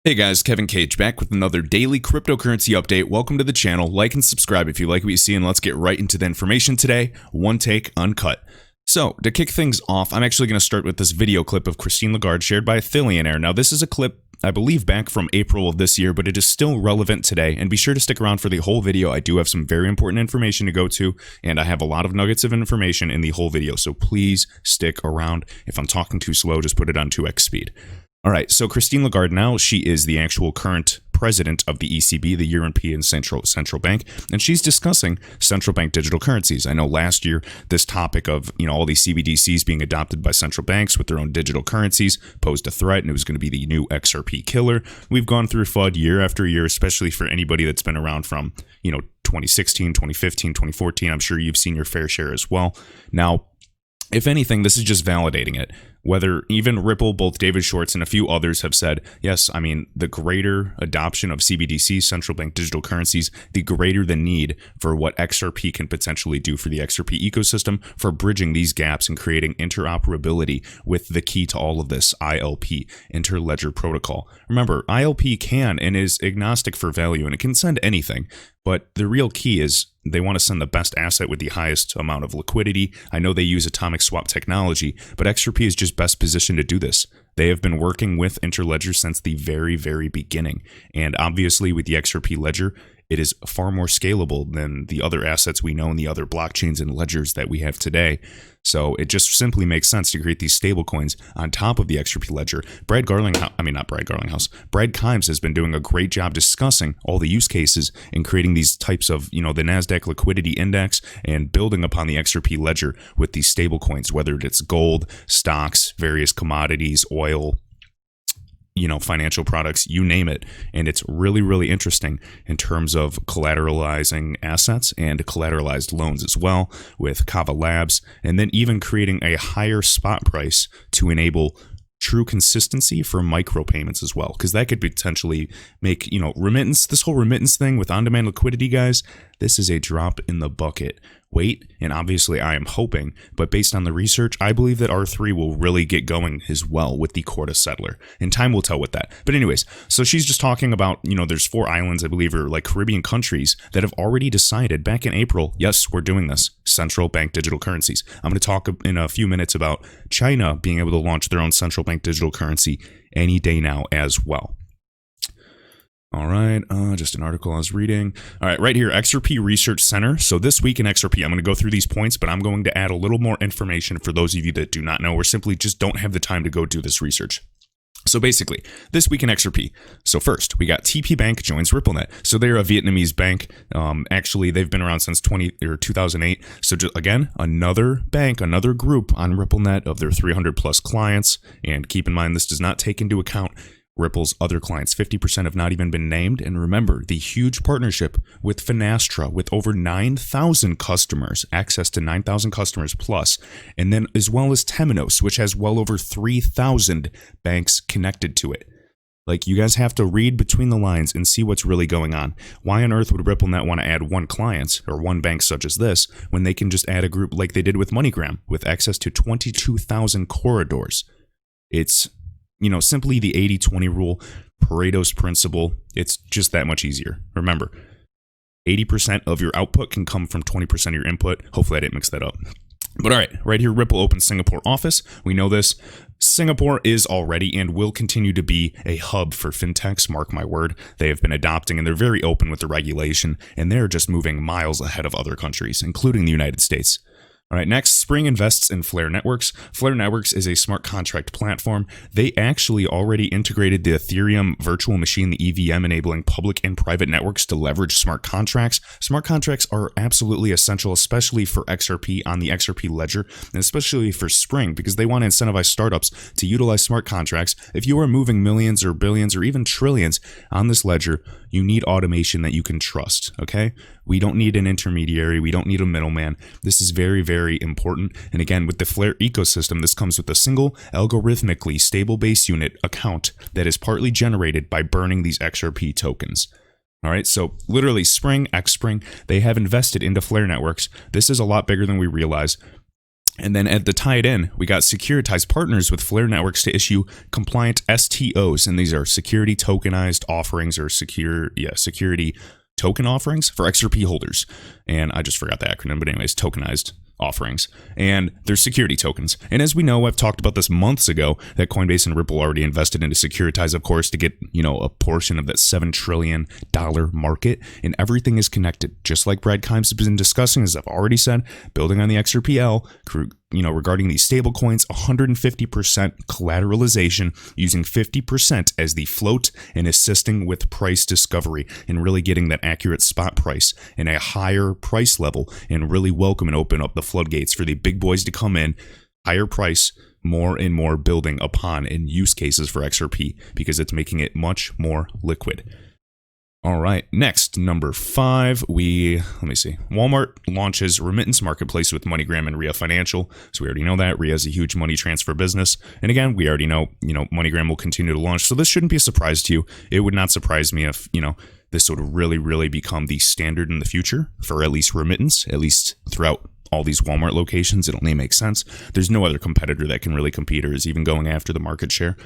Hey guys, Kevin Cage back with another daily cryptocurrency update. Welcome to the channel. Like and subscribe if you like what you see, and let's get right into the information today. One take, uncut. So, to kick things off, I'm actually going to start with this video clip of Christine Lagarde shared by a Thillionaire. Now, this is a clip, I believe, back from April of this year, but it is still relevant today. And be sure to stick around for the whole video. I do have some very important information to go to, and I have a lot of nuggets of information in the whole video. So please stick around. If I'm talking too slow, just put it on 2x speed. All right, so Christine Lagarde now, she is the actual current president of the ECB, the European Central Bank, and she's discussing central bank digital currencies. I know last year this topic of, all these CBDCs being adopted by central banks with their own digital currencies posed a threat, and it was going to be the new XRP killer. We've gone through FUD year after year, especially for anybody that's been around from, 2016, 2015, 2014. I'm sure you've seen your fair share as well. Now, if anything, this is just validating it. Whether even Ripple, both David Schwartz and a few others have said, yes, the greater adoption of CBDCs, central bank digital currencies, the greater the need for what XRP can potentially do for the XRP ecosystem, for bridging these gaps and creating interoperability with the key to all of this, ILP, Interledger Protocol. Remember, ILP can and is agnostic for value, and it can send anything. But the real key is they want to send the best asset with the highest amount of liquidity. I know they use atomic swap technology, but XRP is just best positioned to do this. They have been working with Interledger since the very, very beginning. And obviously with the XRP ledger, it is far more scalable than the other assets we know in the other blockchains and ledgers that we have today. So it just simply makes sense to create these stable coins on top of the XRP ledger. Brad Kimes has been doing a great job discussing all the use cases and creating these types of, the NASDAQ liquidity index and building upon the XRP ledger with these stable coins, whether it's gold, stocks, various commodities, oil, financial products, you name it. And it's really, really interesting in terms of collateralizing assets and collateralized loans as well with Kava Labs, and then even creating a higher spot price to enable true consistency for micropayments as well, because that could potentially make, remittance, this whole remittance thing with on-demand liquidity, guys, this is a drop in the bucket. Wait, and obviously I am hoping, but based on the research, I believe that R3 will really get going as well with the Corda settler, and time will tell with that. But anyways, so she's just talking about, there's 4 islands, I believe, or like Caribbean countries that have already decided back in April, yes, we're doing this, central bank digital currencies. I'm going to talk in a few minutes about China being able to launch their own central bank digital currency any day now as well. All right, just an article I was reading. All right, right here, XRP Research Center. So this week in XRP, I'm going to go through these points, but I'm going to add a little more information for those of you that do not know or simply just don't have the time to go do this research. So basically, this week in XRP. So first, we got TP Bank joins RippleNet. So they're a Vietnamese bank. Actually, they've been around since 2008. So just, again, another bank, another group on RippleNet of their 300 plus clients. And keep in mind, this does not take into account Ripple's other clients. 50% have not even been named. And remember, the huge partnership with Finastra with over 9,000 customers, access to 9,000 customers plus, and then as well as Temenos, which has well over 3,000 banks connected to it. Like, you guys have to read between the lines and see what's really going on. Why on earth would RippleNet want to add one client or one bank such as this when they can just add a group like they did with MoneyGram with access to 22,000 corridors? It's simply the 80-20 rule, Pareto's principle. It's just that much easier. Remember, 80% of your output can come from 20% of your input. Hopefully I didn't mix that up. But all right, right here, Ripple opens Singapore office. We know this. Singapore is already and will continue to be a hub for fintechs, mark my word. They have been adopting, and they're very open with the regulation, and they're just moving miles ahead of other countries, including the United States. All right, next, Spring invests in Flare Networks. Flare Networks is a smart contract platform. They actually already integrated the Ethereum virtual machine, the EVM, enabling public and private networks to leverage smart contracts. Smart contracts are absolutely essential, especially for XRP on the XRP ledger, and especially for Spring, because they want to incentivize startups to utilize smart contracts. If you are moving millions or billions or even trillions on this ledger, you need automation that you can trust, okay? We don't need an intermediary. We don't need a middleman. This is very, very important. And again, with the Flare ecosystem, this comes with a single algorithmically stable base unit account that is partly generated by burning these XRP tokens. All right, so literally Spring, Xspring, they have invested into Flare Networks. This is a lot bigger than we realize. And then at the tied in, we got securitized partners with Flare Networks to issue compliant STOs. And these are security tokenized offerings or security token offerings for XRP holders. And I just forgot the acronym, but anyways, tokenized offerings. And they're security tokens. And as we know, I've talked about this months ago, that Coinbase and Ripple already invested into Securitize, of course, to get, a portion of that $7 trillion market. And everything is connected. Just like Brad Kimes has been discussing, as I've already said, building on the XRPL, regarding these stable coins, 150% collateralization, using 50% as the float and assisting with price discovery and really getting that accurate spot price and a higher price level, and really welcome and open up the floodgates for the big boys to come in, higher price, more and more building upon in use cases for XRP, because it's making it much more liquid. All right, next, number 5, Walmart launches remittance marketplace with MoneyGram and Ria Financial. So we already know that. Ria is a huge money transfer business. And again, we already know, MoneyGram will continue to launch. So this shouldn't be a surprise to you. It would not surprise me if, this would really, really become the standard in the future for at least remittance, at least throughout all these Walmart locations. It only makes sense. There's no other competitor that can really compete or is even going after the market share.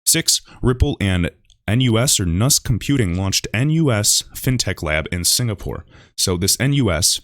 6, Ripple and NUS or NUS Computing launched NUS FinTech Lab in Singapore. So this NUS,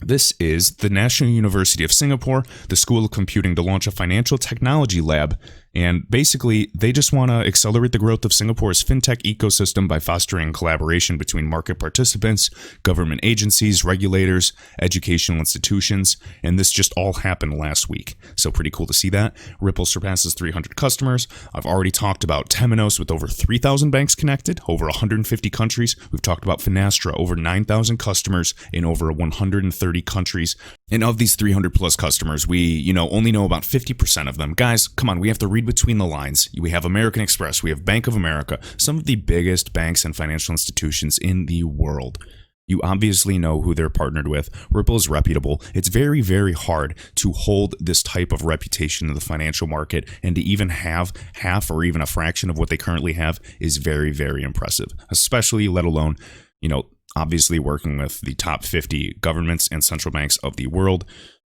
this is the National University of Singapore, the School of Computing, to launch a financial technology lab. And basically, they just want to accelerate the growth of Singapore's fintech ecosystem by fostering collaboration between market participants, government agencies, regulators, educational institutions. And this just all happened last week. So pretty cool to see that. Ripple surpasses 300 customers. I've already talked about Temenos with over 3,000 banks connected, over 150 countries. We've talked about Finastra, over 9,000 customers in over 130 countries. And of these 300 plus customers, we, only know about 50% of them. Guys, come on, we have to read between the lines. We have American Express, we have Bank of America, some of the biggest banks and financial institutions in the world. You obviously know who they're partnered with. Ripple is reputable. It's very, very hard to hold this type of reputation in the financial market, and to even have half or even a fraction of what they currently have is very, very impressive, especially let alone, obviously working with the top 50 governments and central banks of the world.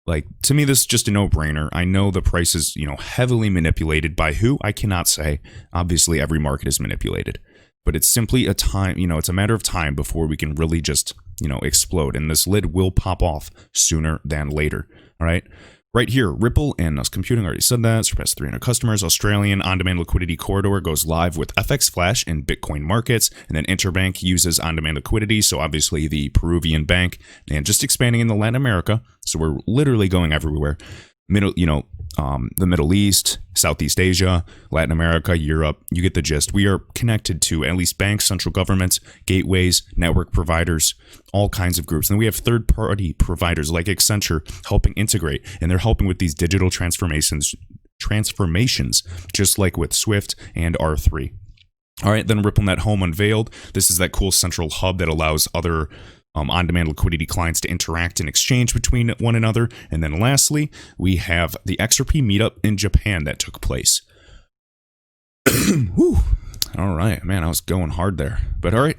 Like, to me, this is just a no-brainer. I know the price is, heavily manipulated by who? I cannot say. Obviously, every market is manipulated. But it's simply it's a matter of time before we can really just, explode. And this lid will pop off sooner than later. All right? Right here, Ripple and NUS Computing, already said that, surpassed 300 customers. Australian on-demand liquidity corridor goes live with FX Flash and Bitcoin markets. And then Interbank uses on-demand liquidity, so obviously the Peruvian bank, and just expanding into Latin America. So we're literally going everywhere. The Middle East, Southeast Asia, Latin America, Europe, you get the gist. We are connected to at least banks, central governments, gateways, network providers, all kinds of groups. And we have third-party providers like Accenture helping integrate, and they're helping with these digital transformations, just like with Swift and R3. All right, then RippleNet Home unveiled. This is that cool central hub that allows other on-demand liquidity clients to interact and exchange between one another. And then lastly, we have the XRP meetup in Japan that took place. Whew. All right, man, I was going hard there. But all right,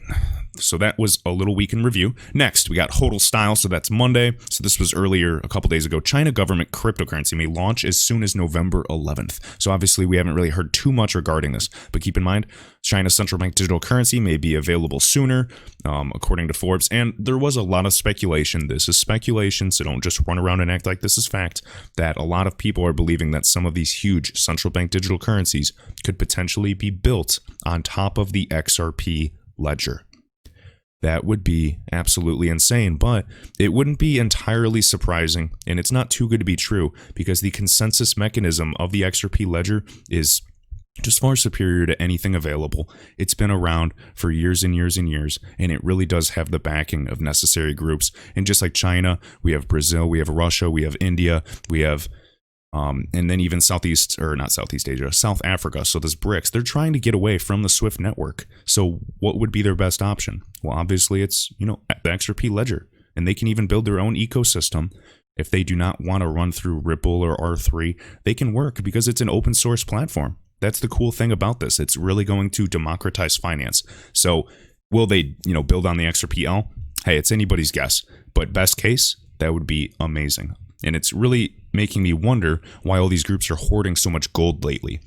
so that was a little week in review. Next, we got HODL style, so that's Monday. So this was earlier, a couple days ago. China government cryptocurrency may launch as soon as November 11th. So obviously, we haven't really heard too much regarding this. But keep in mind, China's central bank digital currency may be available sooner, according to Forbes. And there was a lot of speculation. This is speculation, so don't just run around and act like this is fact, that a lot of people are believing that some of these huge central bank digital currencies could potentially be built on top of the XRP ledger. That would be absolutely insane, but it wouldn't be entirely surprising, and it's not too good to be true, because the consensus mechanism of the XRP ledger is just far superior to anything available. It's been around for years and years and years, and it really does have the backing of necessary groups. And just like China, we have Brazil, we have Russia, we have India, we have and then even South Africa. So this BRICS, they're trying to get away from the SWIFT network. So what would be their best option? Well, obviously it's, the XRP ledger, and they can even build their own ecosystem. If they do not want to run through Ripple or R3, they can work because it's an open source platform. That's the cool thing about this. It's really going to democratize finance. So will they, build on the XRPL? Hey, it's anybody's guess, but best case, that would be amazing. And it's really making me wonder why all these groups are hoarding so much gold lately.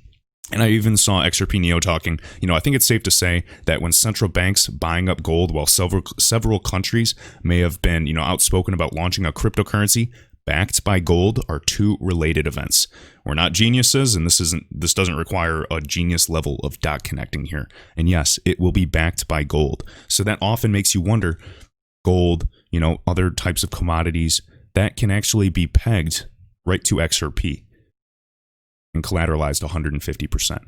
And I even saw XRP Neo talking, I think it's safe to say that when central banks buying up gold while several countries may have been, outspoken about launching a cryptocurrency backed by gold are two related events. We're not geniuses, and this doesn't require a genius level of dot connecting here. And yes, it will be backed by gold. So that often makes you wonder, gold, other types of commodities that can actually be pegged right to XRP and collateralized 150%.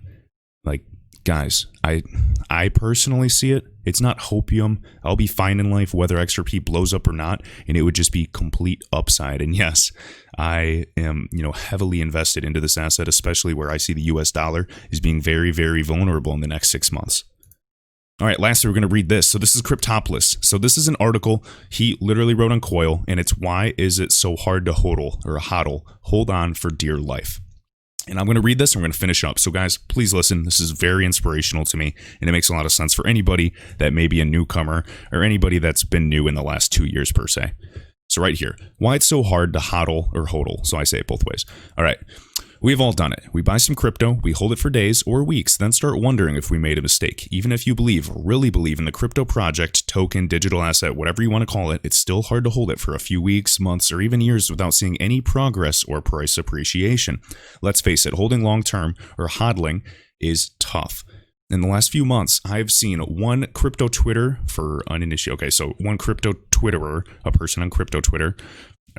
Like, guys, I personally see it. It's not hopium. I'll be fine in life whether XRP blows up or not, and it would just be complete upside. And yes, I am, heavily invested into this asset, especially where I see the US dollar is being very, very vulnerable in the next 6 months. All right, lastly, we're going to read this. So this is Cryptopolis. So this is an article he literally wrote on Coil, and it's why is it so hard to hodl, hold on for dear life. And I'm going to read this and we're going to finish up. So guys, please listen. This is very inspirational to me, and it makes a lot of sense for anybody that may be a newcomer or anybody that's been new in the last 2 years per se. So right here, why it's so hard to hodl. So I say it both ways. All right. We've all done it. We buy some crypto, we hold it for days or weeks, then start wondering if we made a mistake. Even if you really believe in the crypto project, token, digital asset, whatever you want to call it, it's still hard to hold it for a few weeks, months, or even years without seeing any progress or price appreciation. Let's face it, holding long-term or hodling is tough. In the last few months, I've seen one crypto Twitter for uninitiated. Okay, so one crypto Twitterer, a person on crypto Twitter,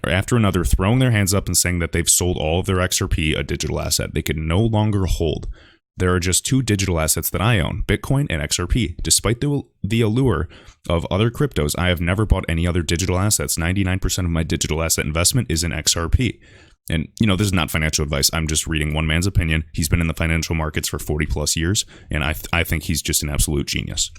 after another, throwing their hands up and saying that they've sold all of their XRP, a digital asset they could no longer hold. There are just two digital assets that I own, Bitcoin and XRP. Despite the allure of other cryptos, I have never bought any other digital assets. 99% of my digital asset investment is in XRP. And, this is not financial advice. I'm just reading one man's opinion. He's been in the financial markets for 40 plus years, and I think he's just an absolute genius.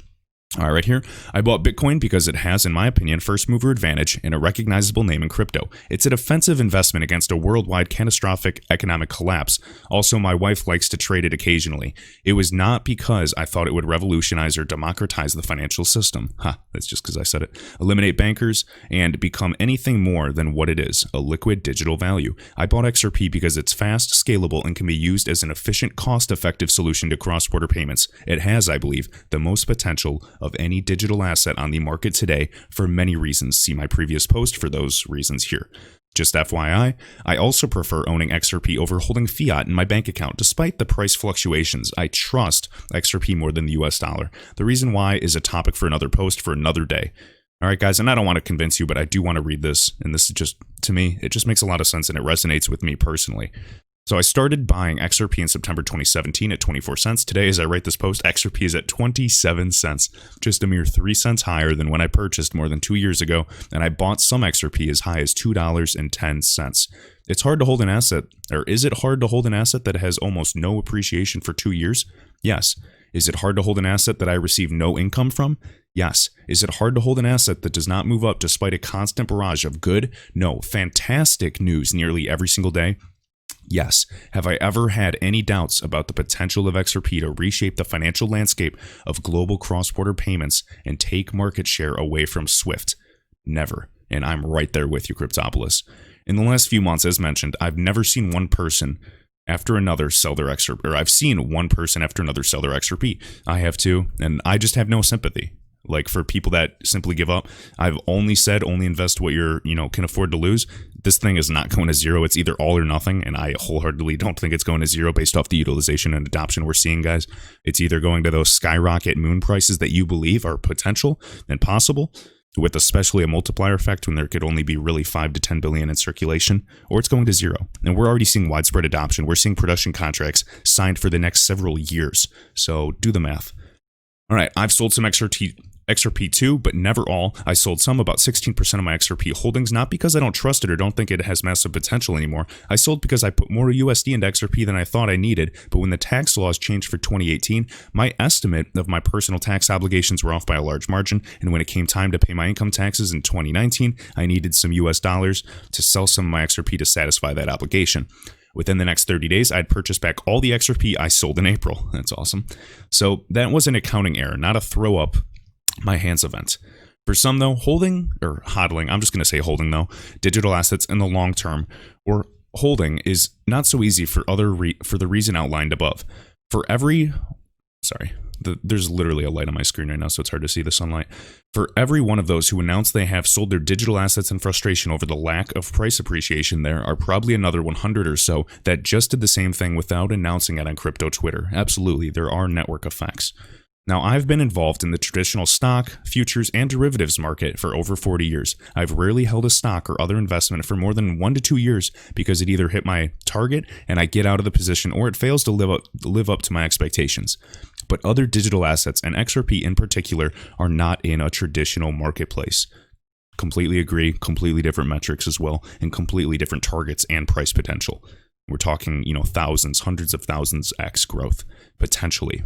All right, here, I bought Bitcoin because it has, in my opinion, first mover advantage and a recognizable name in crypto. It's a defensive investment against a worldwide catastrophic economic collapse. Also, my wife likes to trade it occasionally. It was not because I thought it would revolutionize or democratize the financial system. That's just because I said it. Eliminate bankers and become anything more than what it is, a liquid digital value. I bought XRP because it's fast, scalable, and can be used as an efficient, cost-effective solution to cross-border payments. It has, I believe, the most potential of any digital asset on the market today for many reasons. See my previous post for those reasons here. Just FYI, I also prefer owning XRP over holding fiat in my bank account. Despite the price fluctuations, I trust XRP more than the US dollar. The reason why is a topic for another post for another day. All right, guys, and I don't want to convince you, but I do want to read this. And this is just, to me, it just makes a lot of sense and it resonates with me personally. So I started buying XRP in September 2017 at 24 cents. Today, as I write this post, XRP is at 27 cents, just a mere 3 cents higher than when I purchased more than 2 years ago, and I bought some XRP as high as $2.10. It's hard to hold an asset, or is it hard to hold an asset that has almost no appreciation for 2 years? Yes. Is it hard to hold an asset that I receive no income from? Yes. Is it hard to hold an asset that does not move up despite a constant barrage of good, no, fantastic news nearly every single day? Yes. Have I ever had any doubts about the potential of XRP to reshape the financial landscape of global cross-border payments and take market share away from SWIFT? Never. And I'm right there with you, Cryptopolis. In the last few months, as mentioned, I've never seen one person after another sell their XRP, or I've seen one person after another sell their XRP. I have too, and I just have no sympathy. Like, for people that simply give up, I've only said only invest what you're, can afford to lose. This thing is not going to zero. It's either all or nothing, and I wholeheartedly don't think it's going to zero based off the utilization and adoption we're seeing, guys. It's either going to those skyrocket moon prices that you believe are potential and possible, with especially a multiplier effect when there could only be really 5 to 10 billion in circulation, or it's going to zero. And we're already seeing widespread adoption. We're seeing production contracts signed for the next several years. So do the math. All right, I've sold some XRP too, but never all. I sold some, about 16% of my XRP holdings, not because I don't trust it or don't think it has massive potential anymore. I sold because I put more USD into XRP than I thought I needed, but when the tax laws changed for 2018, my estimate of my personal tax obligations were off by a large margin, and when it came time to pay my income taxes in 2019, I needed some US dollars to sell some of my XRP to satisfy that obligation. Within the next 30 days, I'd purchased back all the XRP I sold in April. That's awesome. So that was an accounting error, not a throw up my hands event. For some, though, holding or hodling, I'm just going to say holding, though, digital assets in the long term, or holding is not so easy for for the reason outlined above. There's literally a light on my screen right now, so it's hard to see the sunlight. For every one of those who announce they have sold their digital assets in frustration over the lack of price appreciation, there are probably another 100 or so that just did the same thing without announcing it on crypto Twitter. Absolutely, there are network effects. Now, I've been involved in the traditional stock, futures, and derivatives market for over 40 years. I've rarely held a stock or other investment for more than 1 to 2 years because it either hit my target and I get out of the position, or it fails to live up to my expectations. But other digital assets, and XRP in particular, are not in a traditional marketplace. Completely agree, completely different metrics as well, and completely different targets and price potential. We're talking, thousands, hundreds of thousands X growth, potentially.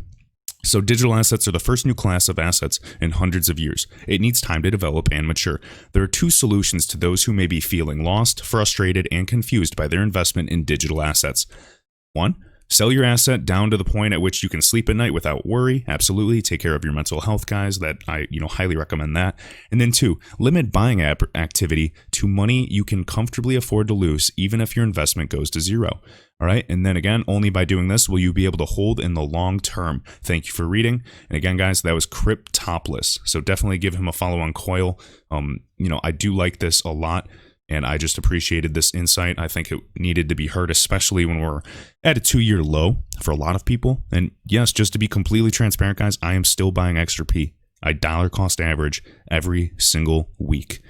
So digital assets are the first new class of assets in hundreds of years. It needs time to develop and mature. There are 2 solutions to those who may be feeling lost, frustrated, and confused by their investment in digital assets. 1, sell your asset down to the point at which you can sleep at night without worry. Absolutely. Take care of your mental health, guys. That I highly recommend that. And then 2, limit buying activity to money you can comfortably afford to lose, even if your investment goes to zero. All right. And then again, only by doing this will you be able to hold in the long term. Thank you for reading. And again, guys, that was Cryptopolis. So definitely give him a follow on Coil. I do like this a lot, and I just appreciated this insight. I think it needed to be heard, especially when we're at a 2-year low for a lot of people. And yes, just to be completely transparent, guys, I am still buying XRP. I dollar cost average every single week.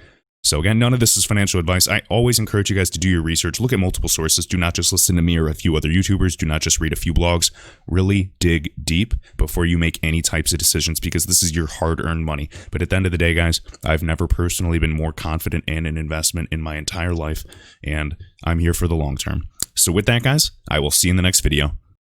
So again, none of this is financial advice. I always encourage you guys to do your research. Look at multiple sources. Do not just listen to me or a few other YouTubers. Do not just read a few blogs. Really dig deep before you make any types of decisions, because this is your hard-earned money. But at the end of the day, guys, I've never personally been more confident in an investment in my entire life, and I'm here for the long term. So with that, guys, I will see you in the next video.